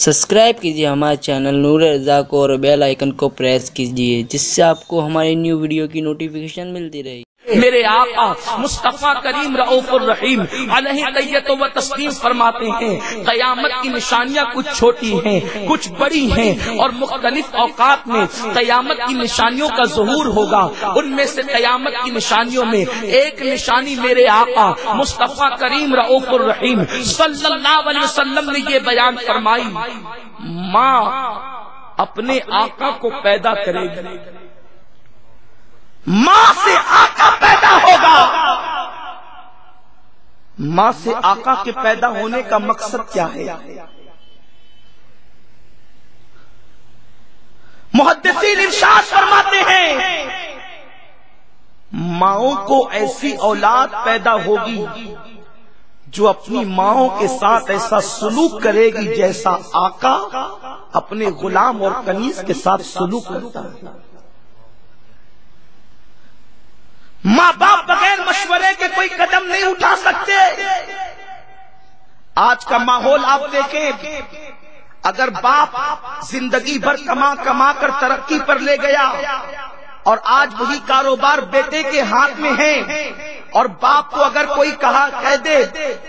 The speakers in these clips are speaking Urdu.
سبسکرائب کیجیے ہمارے چینل نور رضا کو اور بیل آئیکن کو پریس کیجیے جس سے آپ کو ہماری نیو ویڈیو کی نوٹیفیکیشن ملتی رہے. میرے آقا مصطفیٰ کریم رؤوف الرحیم علیہ تحیت و تسلیم فرماتے ہیں قیامت کی نشانیاں کچھ چھوٹی ہیں کچھ بڑی ہیں اور مختلف اوقات میں قیامت کی نشانیوں کا ظہور ہوگا. ان میں سے قیامت کی نشانیوں میں ایک نشانی میرے آقا مصطفیٰ کریم رؤوف الرحیم صلی اللہ علیہ وسلم نے یہ بیان فرمائی، ماں اپنے آقا کو پیدا کرے گی، ماں سے آقا پیدا ہوگا. ماں سے آقا کے پیدا ہونے کا مقصد کیا ہے؟ محدثین ارشاد فرماتے ہیں ماؤں کو ایسی اولاد پیدا ہوگی جو اپنی ماؤں کے ساتھ ایسا سلوک کرے گی جیسا آقا اپنے غلام اور کنیز کے ساتھ سلوک کرتا ہے. ماں باپ بغیر مشورے کے کوئی قدم نہیں اٹھا سکتے. آج کا ماحول آپ دیکھیں، اگر باپ زندگی بھر کما کر ترقی پر لے گیا اور آج وہی کاروبار بیٹے کے ہاتھ میں ہے اور باپ کو اگر کوئی کہہ دے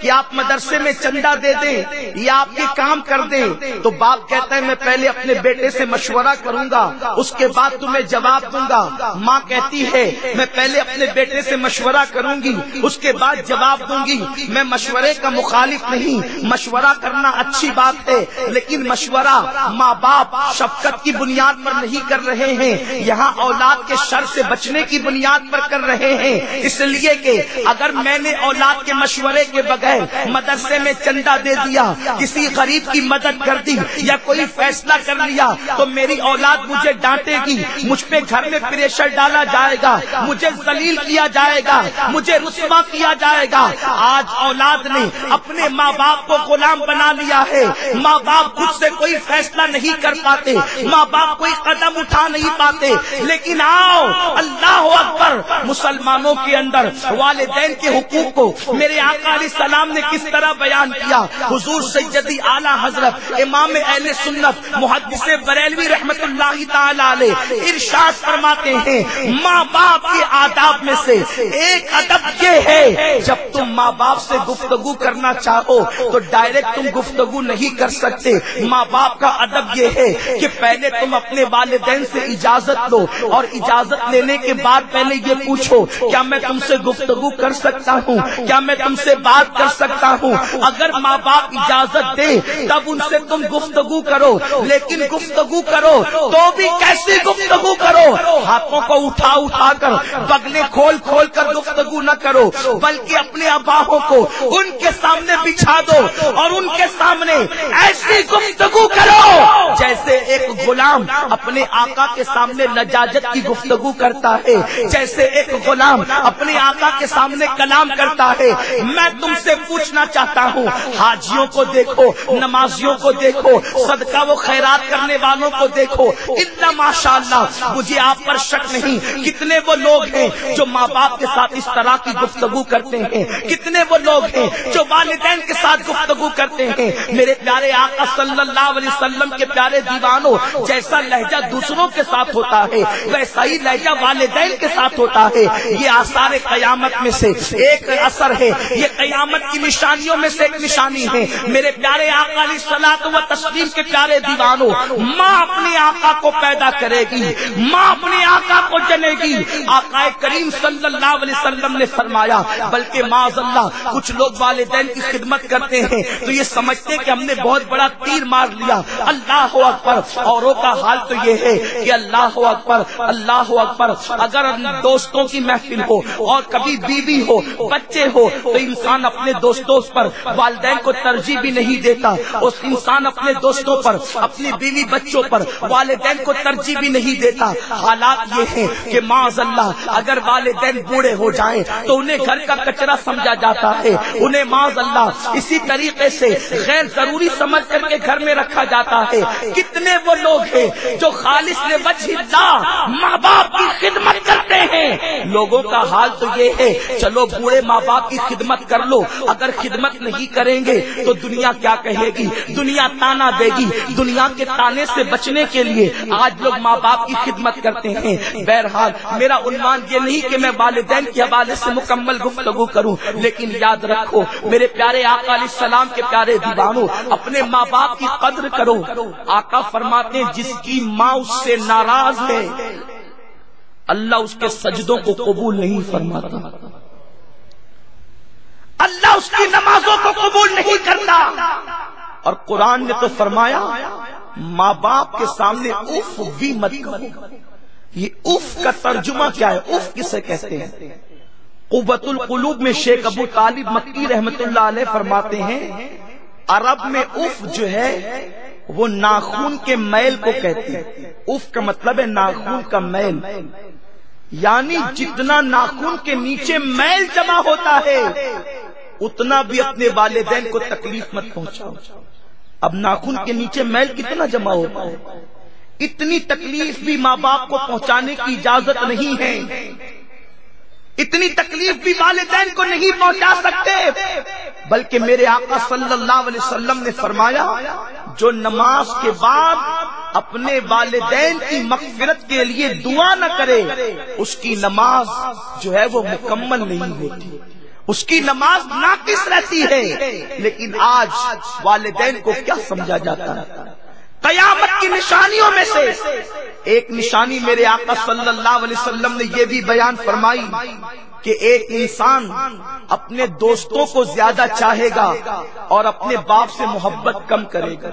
کہ آپ مدرسے میں چندہ دے دیں یا آپ یہ کام کر دیں تو باپ کہتا ہے میں پہلے اپنے بیٹے سے مشورہ کروں گا اس کے بعد تمہیں جواب دوں گا. ماں کہتی ہے میں پہلے اپنے بیٹے سے مشورہ کروں گی اس کے بعد جواب دوں گی. میں مشورے کا مخالف نہیں، مشورہ کرنا اچھی بات ہے، لیکن مشورہ ماں باپ شفقت کی بنیاد پر نہیں کر رہے ہیں، یہاں اولاد کے شر سے بچنے کی بنیاد پر کر رہے ہیں. اس لیے کہ اگر میں نے اولاد کے مشورے کے بغیر مدرسے میں چندہ دے دیا، کسی غریب کی مدد کر دی یا کوئی فیصلہ کر لیا تو میری اولاد مجھے ڈانٹے گی، مجھ پہ گھر میں پریشر ڈالا جائے گا، مجھے ذلیل کیا جائے گا، مجھے رسوا کیا جائے گا. آج اولاد نے اپنے ماں باپ کو غلام بنا لیا ہے. ماں باپ خود سے کوئی فیصلہ نہیں کر پاتے، ماں باپ کوئی قدم اٹھا نہیں پاتے. لیکن آؤ اللہ اکبر، مسلمانوں کے اندر والدین کے حقوق کو میرے آقا علیہ السلام نے کس طرح بیان کیا. حضور سیدی اعلیٰ حضرت امام اہل سنت محدث بریلوی رحمت اللہ تعالی علیہ ارشاد فرماتے ہیں ماں باپ کے آداب میں سے ایک ادب یہ ہے جب تم ماں باپ سے گفتگو کرنا چاہو تو ڈائریکٹ تم گفتگو نہیں کر سکتے. ماں باپ کا ادب یہ ہے کہ پہلے تم اپنے والدین سے اجازت لو اور اجازت لینے کے بعد پہلے یہ پوچھو کیا میں تم سے گفتگو کر سکتا ہوں، کیا میں تم سے بات کر سکتا ہوں. اگر ماں باپ اجازت دے تب ان سے تم گفتگو کرو، لیکن گفتگو کرو تو بھی کیسی گفتگو کرو؟ ہاتھوں کو اٹھا کر بغلیں کھول کر گفتگو نہ کرو، بلکہ اپنے اباؤں کو ان کے سامنے بچھا دو اور ان کے سامنے ایسی گفتگو کرو جیسے ایک غلام اپنے آقا کے سامنے لجاجت کی گفتگو کرتا ہے، جیسے ایک غلام اپنے آقا کے سامنے کلام کرتا ہے. میں تم سے پوچھنا چاہتا ہوں، حاجیوں کو دیکھو، نمازیوں کو دیکھو، صدقہ و خیرات کرنے والوں کو دیکھو، اتنا ماشاءاللہ مجھے آپ پر شک نہیں کتنے وہ لوگ ہیں جو ماں باپ کے ساتھ اس طرح کی گفتگو کرتے ہیں، کتنے وہ لوگ ہیں جو والدین کے ساتھ گفتگو کرتے ہیں. میرے پیارے آقا صلی اللہ علیہ وسلم کے پیارے دیوانوں، جیسا لہجہ دوسروں کے ساتھ ہوتا ہے ویسا ہی لہجہ والدین کے ساتھ ہوتا ہے. یہ آثار قیامت میں سے ایک اثر ہے، یہ قیامت کی نشانیوں میں سے ایک نشانی ہے. میرے پیارے آقا علیہ الصلوۃ و تسلیم کے پیارے دیوانوں، ماں اپنے آقا کو پیدا کرے گی، ماں اپنے آقا کو جنے گی. آقا کریم صلی اللہ علیہ وسلم نے فرمایا بلکہ معاذ اللہ کچھ لوگ والدین کی خدمت کرتے ہیں تو یہ سمجھتے کہ ہم نے بہت بڑا تیر مار لیا. اللہ اکبر. اوروں کا حال تو یہ ہے کہ اللہ اکبر اللہ اکبر، اگر دوستوں کی محفل ہو اور کبھی بیوی ہو بچے ہو تو انسان اپنے دوستوں پر والدین کو ترجیح بھی نہیں دیتا. اس انسان اپنے دوستوں پر اپنی بیوی بچوں پر والدین کو ترجیح بھی نہیں دیتا. حالات یہ ہیں کہ معاذ اللہ اگر والدین بوڑھے ہو جائیں تو انہیں گھر کا کچرا سمجھا جاتا ہے، انہیں معاذ اللہ اسی طریقے سے غیر ضروری سمجھ کر کے گھر میں رکھا جاتا ہے. کتنے وہ لوگ ہیں جو خالص وجہ اللہ ماں باپ کی خدمت کرتے ہیں. لوگوں کا حال تو یہ ہے ہے چلو بوڑھے ماں باپ کی خدمت کر لو، اگر خدمت نہیں کریں گے تو دنیا کیا کہے گی، دنیا تانا دے گی۔ دنیا کے تانے سے بچنے کے لیے آج لوگ ماں باپ کی خدمت کرتے ہیں۔ بہرحال میرا عنوان یہ نہیں کہ میں والدین کے حوالے سے مکمل گفتگو کروں، لیکن یاد رکھو میرے پیارے آقا علیہ السلام کے پیارے دیوانوں، اپنے ماں باپ کی قدر کرو۔ آقا فرماتے ہیں جس کی ماں اس سے ناراض ہے اللہ اس کے سجدوں کو قبول نہیں فرماتا، اللہ اس کی نمازوں کو قبول نہیں کرتا۔ اور قرآن نے تو فرمایا ماں باپ کے سامنے اف بھی مت کرو۔ یہ اف کا ترجمہ کیا ہے؟ اف کسے کہتے ہیں؟ قوت القلوب میں شیخ ابو طالب مکی رحمت اللہ علیہ فرماتے ہیں عرب میں اف جو ہے وہ ناخون کے میل کو کہتے ہیں۔ اف کا مطلب ہے ناخون کا میل، یعنی جتنا ناخون کے نیچے میل جمع ہوتا ہے اتنا بھی اپنے والدین کو تکلیف مت پہنچاؤ۔ اب ناخون کے نیچے میل کتنا جمع ہوتا ہے، اتنی تکلیف بھی ماں باپ کو پہنچانے کی اجازت نہیں ہے، اتنی تکلیف بھی والدین کو نہیں پہنچا سکتے۔ بلکہ میرے آقا صلی اللہ علیہ وسلم نے فرمایا جو نماز کے بعد اپنے والدین کی مغفرت کے لیے دعا نہ کرے اس کی نماز جو ہے وہ مکمل نہیں ہوتی، اس کی نماز ناقص رہتی ہے۔ لیکن آج والدین کو کیا سمجھا جاتا ہے؟ قیامت کی نشانیوں میں سے ایک نشانی میرے آقا صلی اللہ علیہ وسلم نے یہ بھی بیان فرمائی کہ ایک انسان اپنے دوستوں کو زیادہ چاہے گا اور اپنے باپ سے محبت کم کرے گا،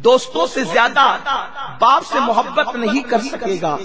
دوستوں سے زیادہ باپ سے محبت نہیں کر سکے گا۔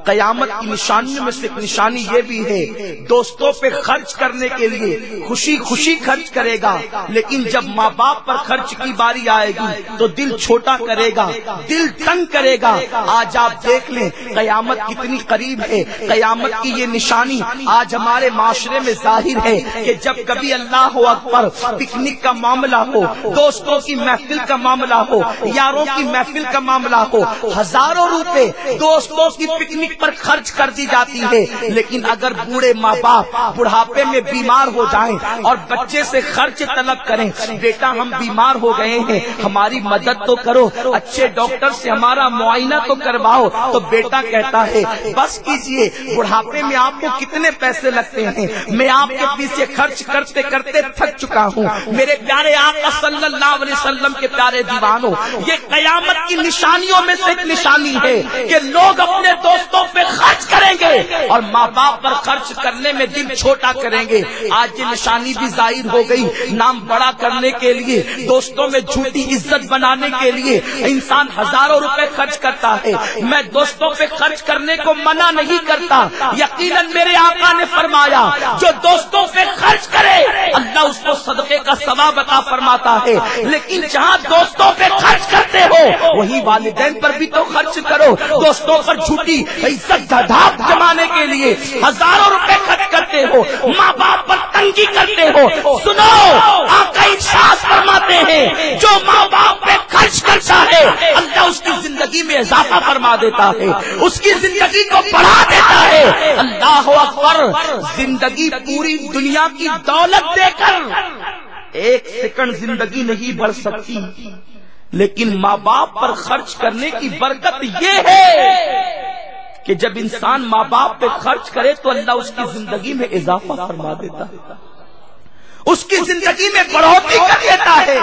قیامت کی نشانیوں میں سے ایک نشانی یہ بھی ہے دوستوں پہ خرچ کرنے کے لیے خوشی خوشی خرچ کرے گا، لیکن جب ماں باپ پر خرچ کی باری آئے گی تو دل چھوٹا کرے گا، دل تنگ کرے گا۔ آج آپ دیکھ لیں قیامت کتنی قریب ہے۔ قیامت کی یہ نشانی آج ہمارے معاشرے میں ظاہر ہے کہ جب کبھی اللہ اکبر پکنک کا معاملہ ہو، دوستوں کی محفل کا معاملہ ہو، یاروں کی محفل کا معاملہ ہو، ہزاروں روپے دوستوں کی پکنک پر خرچ کر دی جاتی ہے، لیکن اگر بوڑھے ماں باپ بڑھاپے میں بیمار ہو جائیں اور بچے سے خرچ طلب کریں، بیٹا ہم بیمار ہو گئے ہیں ہماری مدد تو کرو، اچھے ڈاکٹر سے ہمارا معائنہ تو کرواؤ، تو بیٹا کہتا ہے بس کیجئے، بڑھاپے میں آپ کو کتنے پیسے لگتے ہیں، میں آپ کے پیچھے خرچ کرتے کرتے تھک چکا ہوں۔ میرے پیارے آقا صلی اللہ علیہ وسلم کے پیارے دیوانوں، یہ قیامت کی نشانیوں میں سے ایک نشانی ہے کہ لوگ اپنے دوستوں پہ خرچ کریں گے اور ماں باپ پر خرچ کرنے میں دل چھوٹا کریں گے۔ آج یہ نشانی بھی ظاہر ہو گئی، نام بڑا کرنے کے لیے، دوستوں میں جھوٹی عزت بنانے کے لیے انسان ہزاروں روپے خرچ کرتا ہے۔ میں دوستوں پہ خرچ کرنے کو منع نہیں کرتا، یقیناً میرے آقا نے فرمایا جو دوستوں پہ خرچ کرے اللہ اس کو صدقے کا ثواب عطا فرماتا ہے، لیکن جہاں دوستوں پہ خرچ کرتے ہو وہی والدین پر بھی تو خرچ کرو۔ دوستوں پر جھوٹی عزت دھاپ جمانے کے لیے ہزاروں روپے خرچ کرتے ہو، ماں باپ پر تنگی کرتے ہو۔ سنو آقا ارشاد فرماتے ہیں جو ماں باپ پہ خرچ کرتا ہے اللہ اس کی زندگی میں اضافہ فرما دیتا ہے، اس کی زندگی کو بڑھا دیتا ہے۔ اللہ اکبر، زندگی پوری دنیا کی دولت دے کر ایک سیکنڈ زندگی نہیں بڑھ سکتی، لیکن ماں باپ پر خرچ کرنے کی برکت یہ ہے کہ جب انسان ماں باپ پہ خرچ کرے تو اللہ اس کی زندگی میں اضافہ فرما دیتا ہے، اس کی زندگی میں بڑھوتری کر دیتا ہے۔